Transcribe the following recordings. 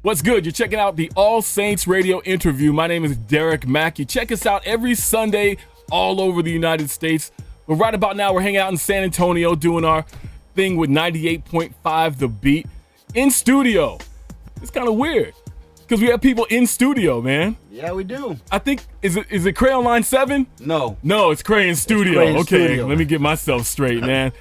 What's good? You're checking out the All Saints Radio interview. My name is Derriqmaq. You check us out every Sunday all over the United States. But right about now, we're hanging out in San Antonio doing our thing with 98.5 The Beat in studio. It's kind of weird because we have people in studio, man. Yeah, we do. I think, is it Cray on line 7? No, it's Cray in studio. Cray in okay, studio. Let me get myself straight, man.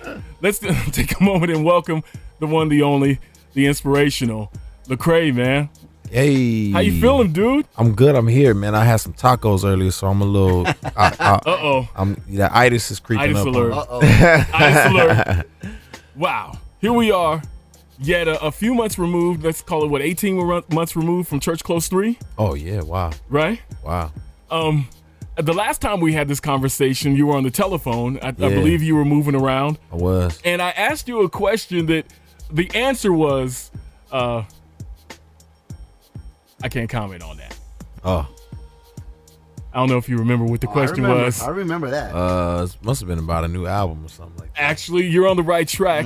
Let's take a moment and welcome the one, the only, the inspirational Lecrae, man. Hey. How you feeling, dude? I'm good. I'm here, man. I had some tacos earlier, so I'm a little. That itis is creeping Itis up. alert. Itis alert. Wow. Here we are, yet a few months removed. Let's call it, 18 months removed from Church Close 3? Oh, yeah. Wow. Right? Wow. The last time we had this conversation, you were on the telephone. I believe you were moving around. I was. And I asked you a question that the answer was, I can't comment on that. Oh. I don't know if you remember what the question was. I remember that. It must have been about a new album or something like that. Actually, you're on the right track.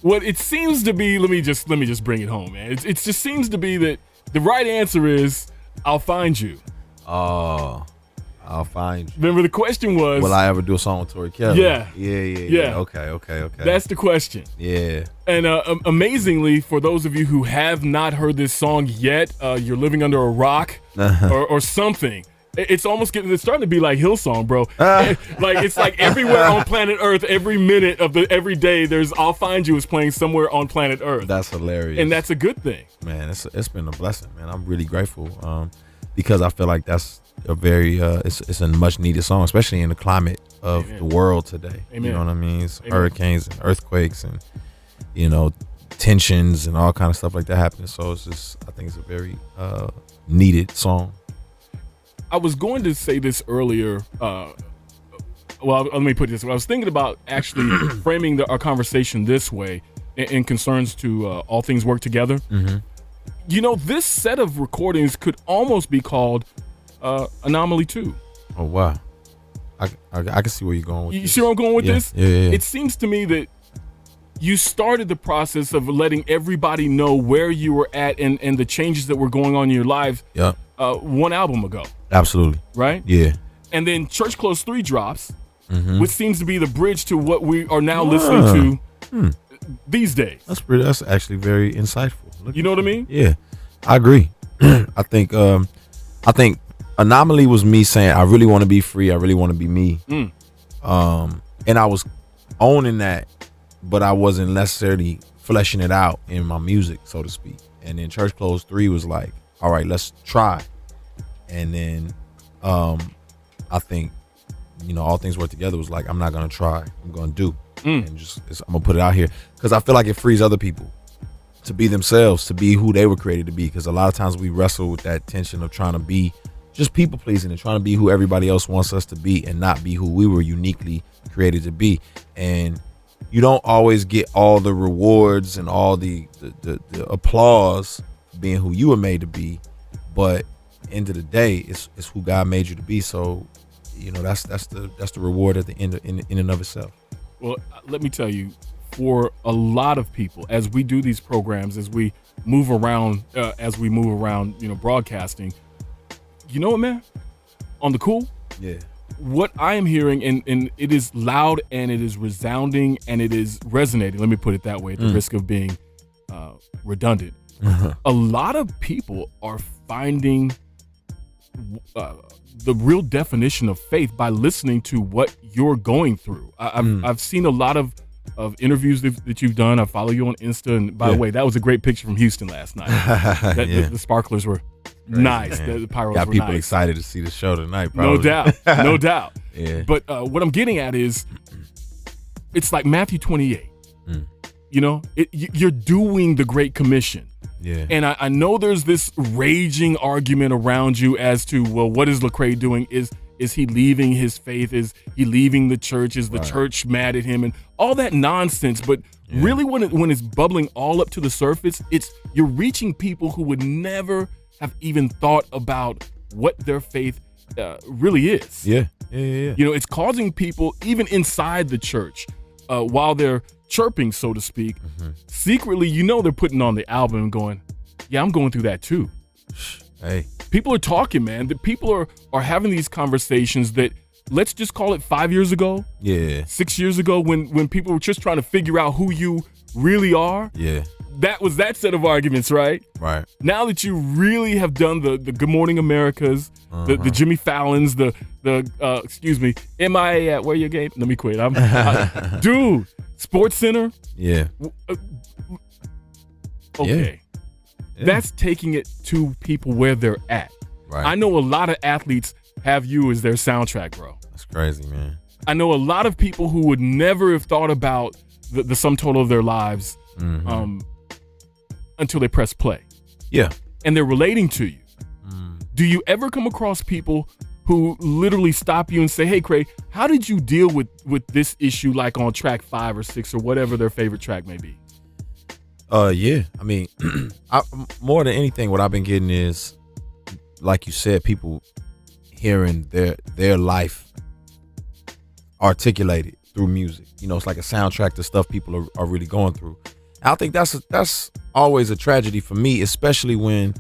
What it seems to be, let me just bring it home, man. It just seems to be that the right answer is, I'll find you. Oh. I'll find you. Remember the question was, Will I ever do a song with Tori Kelly? Yeah. Yeah. Okay. That's the question. Yeah. And amazingly, for those of you who have not heard this song yet, you're living under a rock or something. It's starting to be like Hillsong, bro. It's like everywhere on planet Earth, every minute of every day, there's I'll Find You is playing somewhere on planet Earth. That's hilarious. And that's a good thing. Man, it's been a blessing, man. I'm really grateful because I feel like that's a very it's a much needed song, especially in the climate of the world today. Amen. You know what I mean? It's hurricanes and earthquakes and tensions and all kind of stuff like that happening. So it's just, I think it's a very needed song. I was going to say this earlier. Let me put it this way. I was thinking about actually framing our conversation this way in concerns to All Things Work Together. Mm-hmm. This set of recordings could almost be called Anomaly 2. Oh, wow. I can see where you're going with this. You see where I'm going with this? Yeah. It seems to me that you started the process of letting everybody know where you were at and the changes that were going on in your lives one album ago. Absolutely. Right? Yeah. And then Church Close 3 drops, which seems to be the bridge to what we are now listening to these days. That's actually very insightful. You know what I mean? Yeah, I agree. I think Anomaly was me saying I really want to be free. I really want to be me. And I was owning that, but I wasn't necessarily fleshing it out in my music, so to speak. And then Church Close 3 was like, all right, let's try. And then I think, All Things Work Together was like, I'm not going to try. I'm going to do. And I'm going to put it out here. Because I feel like it frees other people to be themselves, to be who they were created to be. Because a lot of times we wrestle with that tension of trying to be just people pleasing and trying to be who everybody else wants us to be and not be who we were uniquely created to be. And you don't always get all the rewards and all the applause for being who you were made to be. But end of the day, it's who God made you to be. So, that's the reward at the end in and of itself. Well, let me tell you, for a lot of people, as we do these programs, as we move around, broadcasting, you know what, man? On the cool, what I am hearing, and it is loud and it is resounding and it is resonating. Let me put it that way, at the risk of being redundant. A lot of people are finding the real definition of faith by listening to what you're going through. I've seen a lot of interviews that you've done. I follow you on Insta, and by the way, that was a great picture from Houston last night. The sparklers were nice. The pyros got were people nice. excited to see the show tonight, probably. No doubt. Yeah. But what I'm getting at is, it's like Matthew 28. You're doing the Great Commission. Yeah. And I know there's this raging argument around you as to, well, what is Lecrae doing? Is he leaving his faith? Is he leaving the church? Is the church mad at him? And all that nonsense. But really, when it's bubbling all up to the surface, you're reaching people who would never have even thought about what their faith really is. Yeah. It's causing people, even inside the church, while they're chirping, so to speak, secretly, they're putting on the album and going, Yeah, I'm going through that too. Hey, People are talking, man. The people are having these conversations that, let's just call it 5 years ago. yeah, 6 years ago, when people were just trying to figure out who you really are. yeah, That was that set of arguments, right? right. Now that you really have done the Good Morning Americas, the Jimmy Fallons, the excuse me, MIA at where your game? Let me quit. Dude, Sports Center. Yeah. Okay. Yeah. That's taking it to people where they're at. Right. I know a lot of athletes have you as their soundtrack, bro. That's crazy, man. I know a lot of people who would never have thought about the sum total of their lives until they press play. Yeah. And they're relating to you. Do you ever come across people who literally stop you and say, hey, Craig, how did you deal with this issue, like on track 5 or 6 or whatever their favorite track may be? Yeah. I mean, more than anything, what I've been getting is, like you said, people hearing their life articulated through music. You know, it's like a soundtrack to stuff people are really going through. I think that's always a tragedy for me, especially when,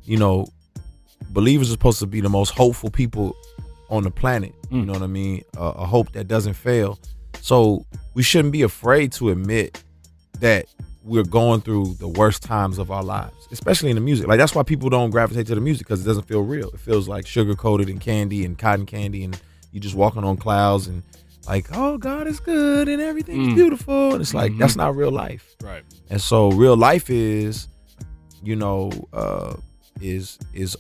you know, believers are supposed to be the most hopeful people on the planet. You know what I mean? A hope that doesn't fail. So we shouldn't be afraid to admit that we're going through the worst times of our lives, especially in the music. Like, that's why people don't gravitate to the music, because it doesn't feel real. It feels like sugar coated and candy and cotton candy, and you just walking on clouds and like, oh, God is good and everything's beautiful. And it's like, that's not real life. Right. And so real life is, you know, is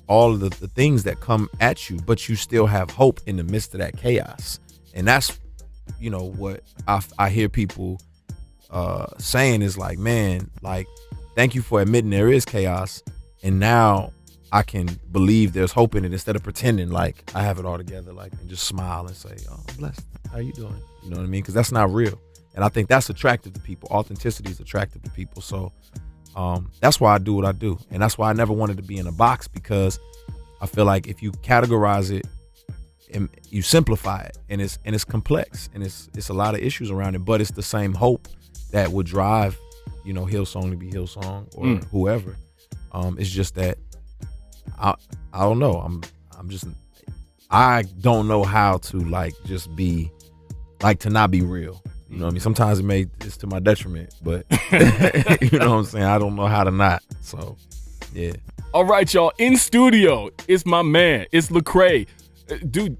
all of the things that come at you, but you still have hope in the midst of that chaos. And that's, you know, what I hear people saying is like, man, like, thank you for admitting there is chaos, and now I can believe there's hope in it, instead of pretending like I have it all together, like, and just smile and say, oh, I'm blessed. How you doing? You know what I mean? Because that's not real. And I think that's attractive to people. Authenticity is attractive to people. So that's why I do what I do. And that's why I never wanted to be in a box, because I feel like if you categorize it and you simplify it, and it's complex, and it's a lot of issues around it, but it's the same hope that would drive, you know, Hillsong to be Hillsong, or whoever. It's just that I don't know. I don't know how to, like, just be, like, to not be real. You know what I mean? Sometimes it's to my detriment, but you know what I'm saying? I don't know how to not. So, yeah. All right, y'all. In studio, it's my man. It's Lecrae. Dude,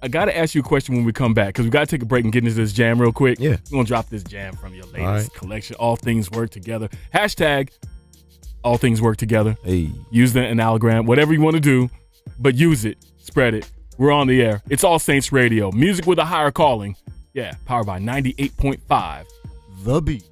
I got to ask you a question when we come back, because we got to take a break and get into this jam real quick. Yeah. We're going to drop this jam from your latest collection, All Things Work Together. Hashtag All Things Work Together. Hey. Use the analogram, whatever you want to do, but use it. Spread it. We're on the air. It's All Saints Radio. Music with a higher calling. Yeah, powered by 98.5 The Beat.